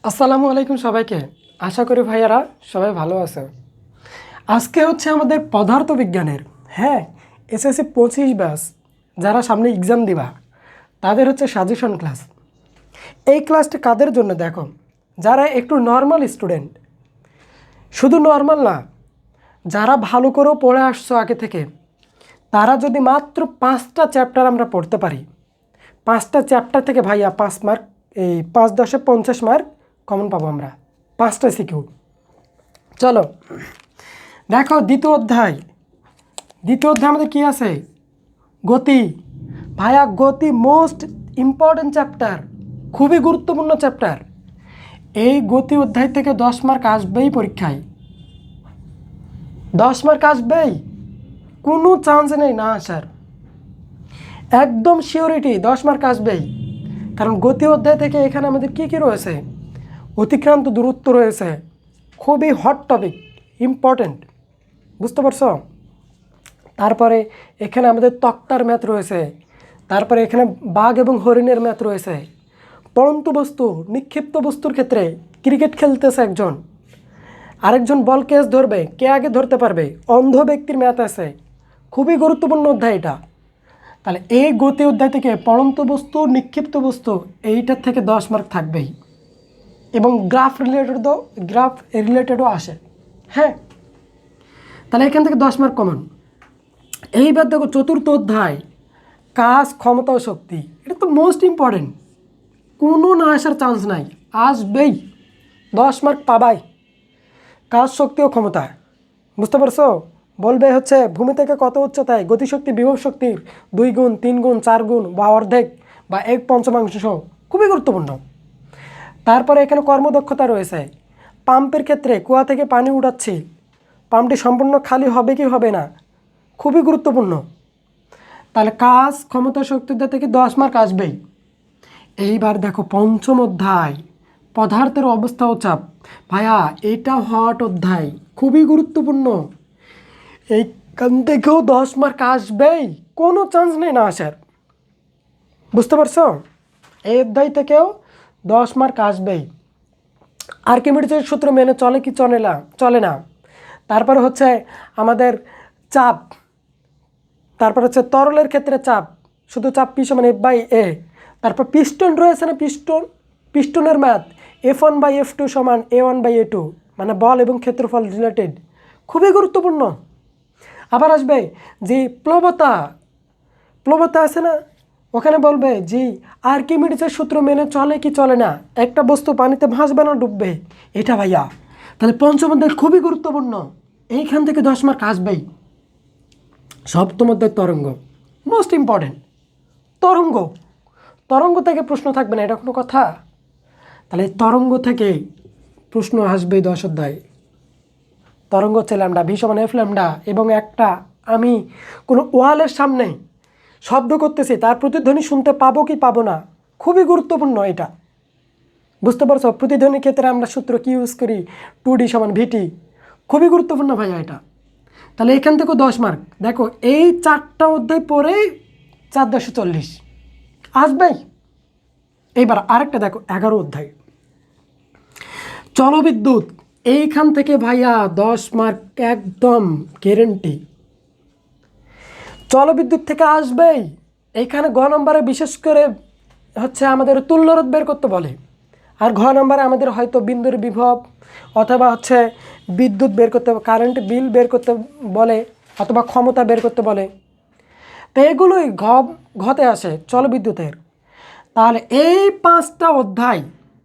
আসসালামু আলাইকুম সবাইকে। আশা করি ভাইয়ারা সবাই ভালো আছে। আজকে হচ্ছে আমাদের পদার্থবিজ্ঞানের এসএসসি 25 ব্যাচ যারা সামনে এক্সাম দিবা তাদের হচ্ছে সাজেশন ক্লাস। এই ক্লাসটা কাদের জন্য দেখো, যারা একটু নর্মাল স্টুডেন্ট, শুধু নর্মাল না, যারা ভালো করেও পড়ে আসছো আগে থেকে, তারা যদি মাত্র 5টা চ্যাপ্টার আমরা পড়তে পারি, 5টা চ্যাপ্টার থেকে ভাইয়া 5 মার্ক, এই 5×10 50 মার্ক কমন পাবো আমরা। 5টা সিকিউ। চলো দেখো, দ্বিতীয় অধ্যায় আমাদের কি আছে? গতি। ভাইয়া গতি মোস্ট ইম্পর্টেন্ট চ্যাপ্টার, খুবই গুরুত্বপূর্ণ চ্যাপ্টার। এই গতি অধ্যায় থেকে 10 মার্ক আসবেই পরীক্ষায়, 10 মার্ক আসবেই, কোনো চান্স নেই না আসার, একদম শিওরিটি 10 মার্ক আসবেই। কারণ গতি অধ্যায় থেকে এখানে আমাদের কি কি রয়েছে? অতিক্রান্ত দূরত্ব রয়েছে, খুবই হট টপিক, ইম্পর্টেন্ট, বুঝতে পারছো? তারপরে এখানে আমাদের তক্তার ম্যাথ রয়েছে, তারপরে এখানে বাঘ এবং হরিণের ম্যাথ রয়েছে। পড়ন্ত বস্তু, নিক্ষিপ্ত বস্তুর ক্ষেত্রে ক্রিকেট খেলতেছে একজন, আরেকজন বল ক্যাচ ধরবে, কে আগে ধরতে পারবে, অন্ধ ব্যক্তির ম্যাথ আছে। খুবই গুরুত্বপূর্ণ অধ্যায় এটা। তাহলে এই গতি অধ্যায় থেকে পড়ন্ত বস্তু, নিক্ষিপ্ত বস্তু, এইটার থেকে 10 মার্ক থাকবেই। এবং গ্রাফ রিলেটেডও আসে। তাহলে এখান থেকে 10 মার্ক কমন। এইবার দেখো চতুর্থ অধ্যায়, কাজ, ক্ষমতা ও শক্তি। এটা তো মোস্ট ইম্পর্টেন্ট, কোনো না আসার চান্স নাই, আসবেই, 10 মার্ক পাবাই। কাজ, শক্তি ও ক্ষমতা, বুঝতে পারছো? বলবে হচ্ছে ভূমি থেকে কত উচ্চতায় গতিশক্তি বিভব শক্তির 2 গুণ, 3 গুণ, 4 গুণ বা অর্ধেক বা 1/5 খুবই গুরুত্বপূর্ণ। তারপরে এখানে কর্মদক্ষতা রয়েছে। পাম্পের ক্ষেত্রে কুয়া থেকে পানি উঠাচ্ছি, পাম্পটি সম্পূর্ণ খালি হবে কি হবে না, খুবই গুরুত্বপূর্ণ। তাহলে কাজ, ক্ষমতা, শক্তিটা থেকে 10 মার্ক আসবেই। এইবার দেখো পঞ্চম অধ্যায়, পদার্থের অবস্থা ও চাপ। ভাইয়া এটা হট অধ্যায়, খুবই গুরুত্বপূর্ণ। এইখান থেকেও 10 মার্ক আসবেই, কোনো চান্স নেই না আসার, বুঝতে পারছো? এই অধ্যায় থেকেও 10 মার্ক আসবেই। আর্কিমিডিসের সূত্র মেনে চলে কি চলে না। তারপরে হচ্ছে আমাদের চাপ, তারপর হচ্ছে তরলের ক্ষেত্রে চাপ, শুধু চাপ P = F/A। তারপর পিস্টন রয়েছে না, পিস্টনের ম্যাথ F1/F2 = A1/A2, মানে বল এবং ক্ষেত্রফল রিলেটেড, খুবই গুরুত্বপূর্ণ। আবার আসবে যে প্লবতা আছে না, ওখানে বলবে যে আর্কিমিডিসের সূত্র মেনে চলে কি চলে না, একটা বস্তু পানিতে ভাসবে না ডুববে, এটা ভাইয়া। তাহলে পঞ্চম অধ্যায় খুবই গুরুত্বপূর্ণ, এইখান থেকে 10 মার্ক আসবেই। সপ্তম অধ্যায় তরঙ্গ, মোস্ট ইম্পর্টেন্ট। তরঙ্গ থেকে প্রশ্ন থাকবে না, এটা কোনো কথা? তাহলে তরঙ্গ থেকে প্রশ্ন আসবেই 10 অধ্যায়। তরঙ্গ হচ্ছে ল্যামডা, V = F ল্যামডা। এবং একটা আমি কোনো ওয়ালের সামনে শব্দ করতেছি, তার প্রতিধ্বনি শুনতে পাবো কি পাবো না, খুবই গুরুত্বপূর্ণ এটা, বুঝতে পারছো? প্রতিধ্বনির ক্ষেত্রে আমরা সূত্র কি ইউজ করি, 2D = VT, খুবই গুরুত্বপূর্ণ ভাইয়া এটা। তাহলে এখান থেকেও 10 মার্ক। দেখো এই 4টা অধ্যায় পরেই 4/40 আসবেই। এইবার আরেকটা দেখো 11 অধ্যায়, জলবিদ্যুৎ। এইখান থেকে ভাইয়া 10 মার্ক একদম গ্যারেন্টি, জলবিদ্যুৎ থেকে আসবেই। এইখানে গ নম্বরে বিশেষ করে হচ্ছে আমাদের তুল্যরোধ বের করতে বলে, আর ঘ নম্বরে আমাদের হয়তো বিন্দুর বিভব অথবা হচ্ছে বিদ্যুৎ বের করতে, কারেন্ট বিল বের করতে বলে, অথবা ক্ষমতা বের করতে বলে। তো এগুলোই ঘতে আসে জলবিদ্যুতের। তাহলে এই 5টা অধ্যায়,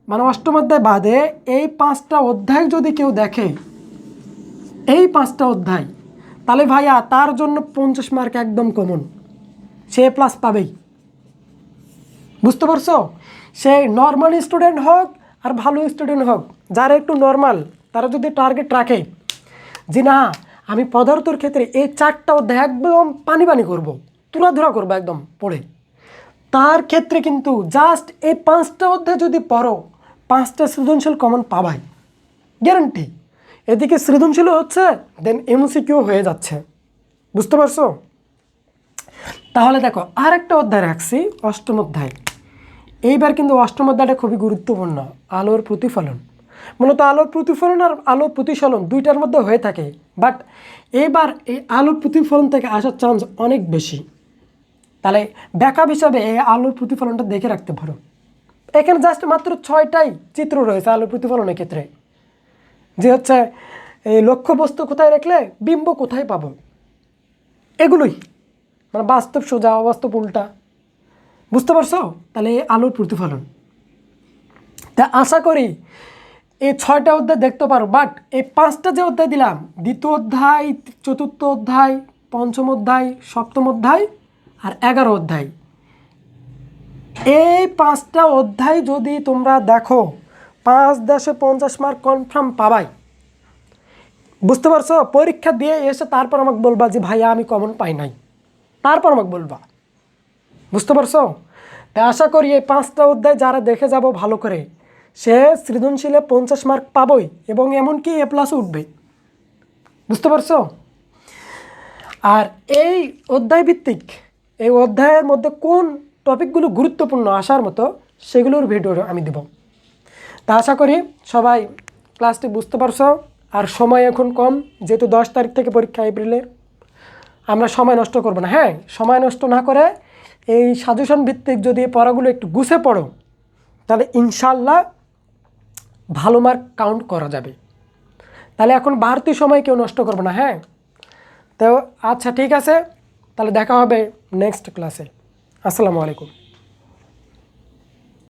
মানে অষ্টম অধ্যায় বাদে এই 5টা অধ্যায় যদি কেউ দেখে, এই 5টা অধ্যায়, তাহলে ভাইয়া তার জন্য 50 মার্ক একদম কমন, সে প্লাস পাবেই, বুঝতে পারছো? সে নর্মাল স্টুডেন্ট হোক আর ভালো স্টুডেন্ট হোক, যারা একটু নর্মাল, তারা যদি টার্গেট রাখে যে না আমি পদার্থের ক্ষেত্রে এই 4টা অধ্যায় একদম পানি করবো, তুলাধুরা করবো একদম পড়ে, তার ক্ষেত্রে কিন্তু জাস্ট এই 5টা অধ্যায় যদি পড়ো, 5টা সৃজনশীল কমন পাবাই, গ্যারান্টি। এদিকে সৃজনশীল হচ্ছে, দেন MCQ হয়ে যাচ্ছে, বুঝতে পারছো? তাহলে দেখো আরেকটা অধ্যায় রাখছি, অষ্টম অধ্যায়। এইবার কিন্তু অষ্টম অধ্যায়টা খুবই গুরুত্বপূর্ণ, আলোর প্রতিফলন। মূলত আলোর প্রতিফলন আর আলোর প্রতিসলন দুইটার মধ্যে হয়ে থাকে, বাট এইবার এই আলোর প্রতিফলন থেকে আসার চান্স অনেক বেশি। তাহলে ব্যাকআপ হিসাবে এই আলোর প্রতিফলনটা দেখে রাখতে পারো। এখানে জাস্ট মাত্র 6টাই চিত্র রয়েছে আলোর প্রতিফলনের ক্ষেত্রে, যে হচ্ছে এই লক্ষ্যবস্তু কোথায় রাখলে বিম্ব কোথায় পাবো, এগুলোই মানে বাস্তব সোজা, অবাস্তব উল্টা। বুঝতে পারছো? তাহলে এই আলোর প্রতিফলন, তা আশা করি এই 6টা অধ্যায় দেখতে পারো। বাট এই 5টা যে অধ্যায় দিলাম, দ্বিতীয় অধ্যায়, চতুর্থ অধ্যায়, পঞ্চম অধ্যায়, সপ্তম অধ্যায় আর 11 অধ্যায়, এই 5টা অধ্যায় যদি তোমরা দেখো 5-50 মার্ক কনফার্ম পাবাই। বুঝতে পারছো? পরীক্ষা দিয়ে এসে তারপর আমাকে বলবা যে ভাইয়া আমি কমন পাই নাই, তারপর আমাকে বলবা। বুঝতে পারছো? তাই আশা করি এই 5টা অধ্যায় যারা দেখে যাব ভালো করে, সে সৃজনশীলে 50 মার্ক পাবই এবং এমনকি A+ উঠবে। বুঝতে পারছো? আর এই অধ্যায় ভিত্তিক, এই অধ্যায়ের মধ্যে কোন টপিকগুলো গুরুত্বপূর্ণ আসার মতো সেগুলোর ভিডিও আমি দেব। তা আশা করি সবাই ক্লাসটি বুঝতে পারছো। আর সময় এখন কম, যেহেতু 10 তারিখ থেকে পরীক্ষা এপ্রিলের, আমরা সময় নষ্ট করব না। হ্যাঁ, সময় নষ্ট না করে এই সাজেশন ভিত্তিক যদি এই পড়াগুলো একটু গুছে পড়ো, তাহলে ইনশাল্লাহ ভালো মার্ক কাউন্ট করা যাবে। তাহলে এখন বাড়তি সময় কেউ নষ্ট করবে না। হ্যাঁ, তো আচ্ছা ঠিক আছে, তাহলে দেখা হবে নেক্সট ক্লাসে। আসসালামু আলাইকুম।